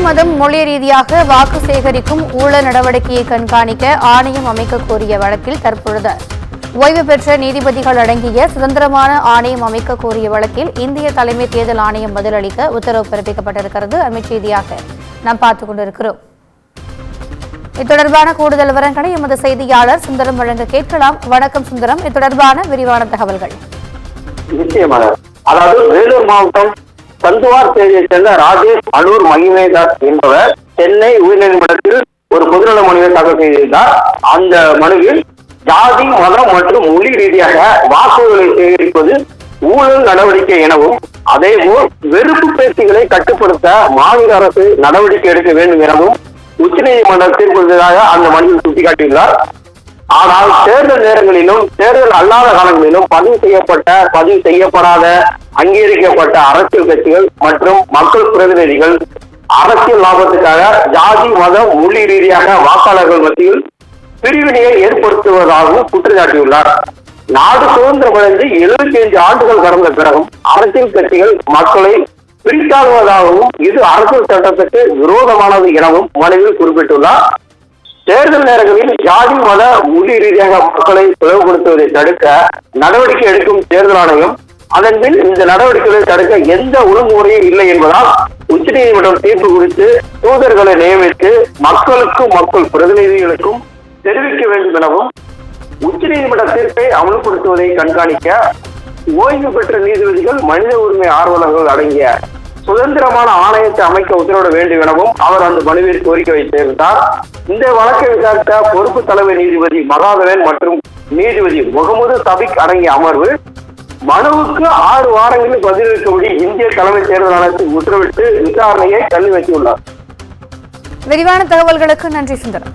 மதம், மொழி ரீதியாக வாக்கு சேகரிக்கும் ஊழல் நடவடிக்கையை கண்காணிக்க ஆணையம் அமைக்க கோரிய வழக்கில் தற்பொழுது ஓய்வு பெற்ற நீதிபதிகள் அடங்கிய சுதந்திரமான ஆணையம் அமைக்க கோரிய வழக்கில் இந்திய தலைமை தேர்தல் ஆணையம் பதிலளிக்க உத்தரவு பிறப்பிக்கப்பட்டிருக்கிறது. அண்மைச் செய்தியாக நாம் பார்த்துக் கொண்டிருக்கிறோம். இது தொடர்பான கூடுதல் விவரங்களை எமது செய்தியாளர் சுந்தரம் வழங்க கேட்கலாம். வணக்கம் சுந்தரம், இது தொடர்பான விரிவான தகவல்கள். நிச்சயமாக. அதாவது வேலூர் மாவட்டம் சந்துவார் சேரியை சேர்ந்த ராஜேஷ் அலூர் மகிமேதாஸ் என்பவர் சென்னை உயர்நீதிமன்றத்தில் ஒரு பொதுநல மனுவை தாக்கல் செய்திருந்தார். அந்த மனுவில் ஜாதி, மதம் மற்றும் மொழி ரீதியாக வாக்குகளை சேகரிப்பது ஊழல் நடவடிக்கை எனவும், அதேபோல் வெறுப்பு பேச்சுகளை கட்டுப்படுத்த மாநில அரசு நடவடிக்கை எடுக்க வேண்டும் எனவும் உச்சநீதிமன்றம் தீர்ப்பதாக அந்த மனுவில் சுட்டிக்காட்டியுள்ளார். ஆனால் தேர்தல் நேரங்களிலும் தேர்தல் அல்லாத காலங்களிலும் பதிவு செய்யப்படாத அங்கீகரிக்கப்பட்ட அரசியல் கட்சிகள் மற்றும் மக்கள் பிரதிநிதிகள் அரசியல் லாபத்துக்காக ஜாதி, மதம், மொழி ரீதியாக வாக்காளர்கள் மத்தியில் பிரிவினையை ஏற்படுத்துவதாகவும் குற்றச்சாட்டியுள்ளார். நாடு சுதந்திரமடைந்து 75 ஆண்டுகள் கடந்த பிறகும் அரசியல் கட்சிகள் மக்களை பிரித்தாளுவதாகவும் இது அரசியல் சட்டத்துக்கு விரோதமானது எனவும் மனுவில் குறிப்பிட்டுள்ளார். தேர்தல் நேரங்களில் ஜாதி, மத, மொழி ரீதியாக மக்களை பிளவுபடுத்துவதை தடுக்க நடவடிக்கை எடுக்கும் தேர்தல் ஆணையம் அதன் பின் இந்த நடவடிக்கைகளை தடுக்க எந்த ஒழுங்குமுறையும் இல்லை என்பதால் உச்சநீதிமன்றம் தீர்ப்பு குறித்து தூதர்களை நியமித்து மக்களுக்கும் மக்கள் பிரதிநிதிகளுக்கும் தெரிவிக்க வேண்டும் எனவும், உச்சநீதிமன்ற தீர்ப்பை அமல்படுத்துவதை கண்காணிக்க ஓய்வு பெற்ற நீதிபதிகள், மனித உரிமை ஆர்வலர்கள் அடங்கிய சுதந்திரமான ஆணையத்தை அமைக்க உத்தரவிட வேண்டும் எனவும் அவர் அந்த மனுவில் கோரிக்கை வைத்திருந்தார். இந்த வழக்கை விசாரித்த பொறுப்பு தலைமை நீதிபதி மகாதேவன் மற்றும் நீதிபதி முகமது சபிக் அடங்கிய அமர்வு மனுவுக்கு 6 வாரங்களில் பதிலளிக்கும்படி இந்திய தலைமை தேர்தல் ஆணையத்துக்கு உத்தரவிட்டு விசாரணையை தள்ளி வைத்துள்ளார். விரிவான தகவல்களுக்கு நன்றி சுந்தரம்.